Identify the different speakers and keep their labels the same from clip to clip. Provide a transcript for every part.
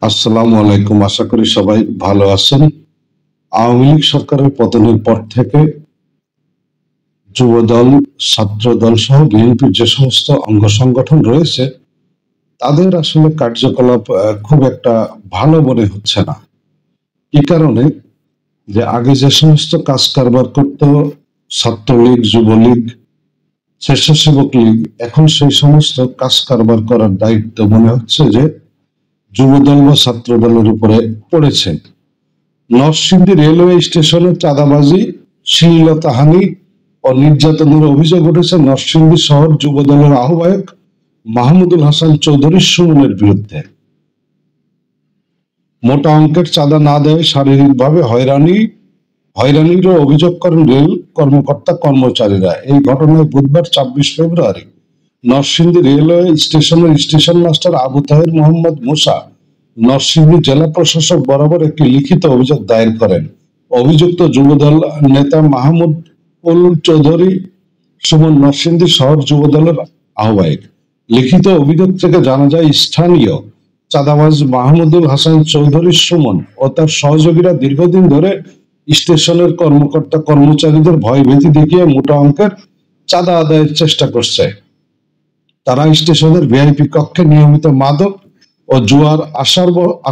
Speaker 1: আসসালামু আলাইকুম। আশা করি সবাই ভালো আছেন। আওয়ামী লীগ সরকারের পতনের পর থেকে যুবদল, ছাত্রদল সহ বিএনপির যে সমস্ত অঙ্গ সংগঠন রয়েছে তাদের আসলে কার্যকলাপ খুব একটা ভালো মনে হচ্ছে না। কি কারণে? যে আগে যে সমস্ত কাজ কারবার করত ছাত্রলীগ, যুবলীগ, স্বেচ্ছাসেবক লীগ, এখন সেই সমস্ত কাজ কারবার করার দায়িত্ব মনে হচ্ছে যে যুবদল বা ছাত্র দলের উপরে পড়েছে। নরসিংদী রেলওয়ে স্টেশনে চাঁদাবাজি, শ্লীলতাহানি ও নির্যাতনের অভিযোগ উঠেছে নরসিংদী শহর যুবদলের আহ্বায়ক মাহমুদুল হাসান চৌধুরী সুমনের বিরুদ্ধে। মোটা অঙ্কের চাঁদা না দেয় শারীরিকভাবে হয়রানিরও অভিযোগ করেন রেল কর্মকর্তা কর্মচারীরা। এই ঘটনায় বুধবার ২৬ ফেব্রুয়ারি নরসিংদী রেলওয়ে স্টেশনের স্টেশন মাস্টার আবু তাহের মোহাম্মদ মুসা নরসিংদী জেলা প্রশাসক বরাবর একটি লিখিত অভিযোগ দায়ের করেন। অভিযুক্ত যুবদল নেতা মাহমুদ উল চৌধুরী সুমন নরসিংদী শহর যুবদলের আহ্বায়ক। লিখিত অভিযোগ থেকে জানা যায় স্থানীয় চাঁদাবাজ মাহমুদুল হাসান চৌধুরী সুমন ও তার সহযোগীরা দীর্ঘদিন ধরে স্টেশনের কর্মকর্তা কর্মচারীদের ভয়ভীতি দেখিয়ে মোটা অঙ্কের চাঁদা আদায়ের চেষ্টা করছে। তারা স্টেশনের ভিআইপি কক্ষে নিয়মিত মাদক ও জুয়ার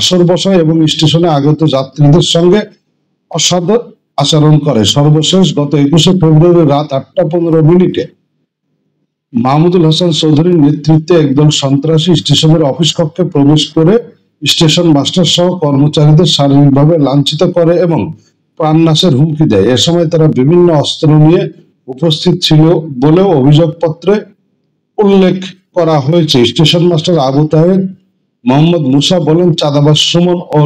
Speaker 1: আসর বসায় এবং স্টেশনে আগত যাত্রীদের সঙ্গে অসৎ আচরণ করে। সর্বশেষ গত ২১শে ফেব্রুয়ারি রাত ৮টা ১৫ মিনিটে মাহমুদুল হাসান চৌধুরীর নেতৃত্বে একদল সন্ত্রাসী স্টেশনের অফিস কক্ষে প্রবেশ করে স্টেশন মাস্টার সহ কর্মচারীদের শারীরিকভাবে লাঞ্ছিত করে এবং প্রাণনাশের হুমকি দেয়। এ সময় তারা বিভিন্ন অস্ত্র নিয়ে উপস্থিত ছিল বলেও অভিযোগপত্রে উল্লেখ করা হয়েছে। স্টেশন মাস্টার আবু তাহের মোহাম্মদ মুসা বলেন, চাঁদাবাজ সুমন ও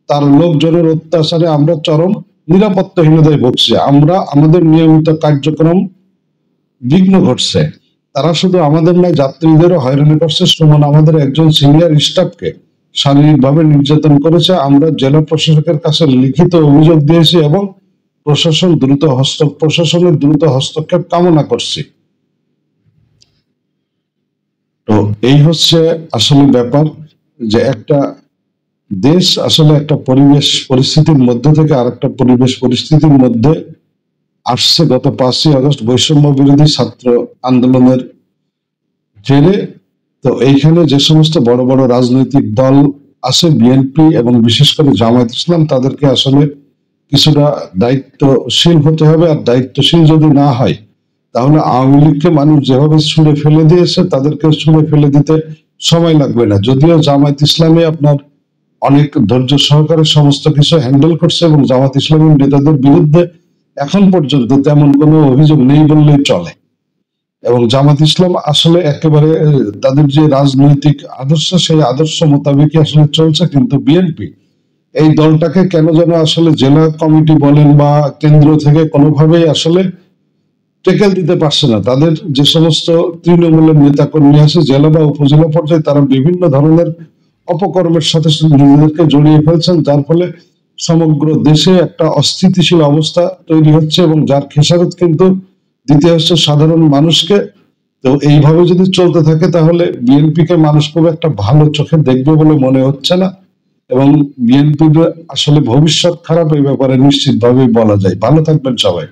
Speaker 1: তার লোকজনের অত্যাচারে আমরা চরম নিরাপত্তাহীনতায় ভুগছি। আমাদের নিয়মিত কার্যক্রম বিঘ্ন ঘটছে। তারা শুধু আমাদের নয়, যাত্রীদেরও হয়রানি করছে। সুমন আমাদের একজন সিনিয়র স্টাফকে শারীরিকভাবে নির্যাতন করেছে। আমরা জেলা প্রশাসকের কাছে লিখিত অভিযোগ দিয়েছি এবং প্রশাসনের দ্রুত হস্তক্ষেপ কামনা করছি। তো এই হচ্ছে আসলে ব্যাপার, যে একটা দেশ আসলে একটা পরিবেশ পরিস্থিতির মধ্যে থেকে আরেকটা পরিবেশ পরিস্থিতির মধ্যে আসছে গত ৫ই আগস্ট বৈষম্য বিরোধী ছাত্র আন্দোলনের জেরে। তো এইখানে যে সমস্ত বড় বড় রাজনৈতিক দল আছে, বিএনপি এবং বিশেষ করে জামায়াত ইসলাম, তাদেরকে আসলে কিছুটা দায়িত্বশীল হতে হবে। আর দায়িত্বশীল যদি না হয় তাহলে আওয়ামী লীগকে মানুষ যেভাবে ছুঁড়ে ফেলে দিয়েছে তাদেরকে ছুঁড়ে ফেলে দিতে সময় লাগবে না। যদিও জামায়াত ইসলামী আপনার অনেক ধৈর্য সহকারে সমস্ত কিছু হ্যান্ডেল করছে এবং জামায়াত ইসলামীর নেতাদের বিরুদ্ধে এখন পর্যন্ত তেমন কোনো অভিযোগ নেই বললেই চলে। এবং জামাত ইসলাম আসলে একেবারে তাদের যে রাজনৈতিক আদর্শ, সেই আদর্শ মোতাবেকই আসলে চলছে। কিন্তু বিএনপি এই দলটাকে কেন যেন আসলে জেলা কমিটি বলেন বা কেন্দ্র থেকে কোনোভাবেই আসলে টেকেল দিতে পারছে না। তাদের যে সমস্ত তৃণমূলের নেতা কর্মী আছে জেলা বা উপজেলা পর্যায়ে, তারা বিভিন্ন ধরনের অপকর্মের সাথে নিজেদেরকে জড়িয়ে ফেলছেন, যার ফলে সমগ্র দেশে একটা অস্থিতিশীল অবস্থা তৈরি হচ্ছে এবং যার খেসারত কিন্তু দিতে হচ্ছে সাধারণ মানুষকে। তো এইভাবে যদি চলতে থাকে তাহলে বিএনপিকে মানুষ খুব একটা ভালো চোখে দেখবে বলে মনে হচ্ছে না এবং বিএনপির আসলে ভবিষ্যৎ খারাপ, এই ব্যাপারে নিশ্চিতভাবেই বলা যায়। ভালো থাকবেন সবাই।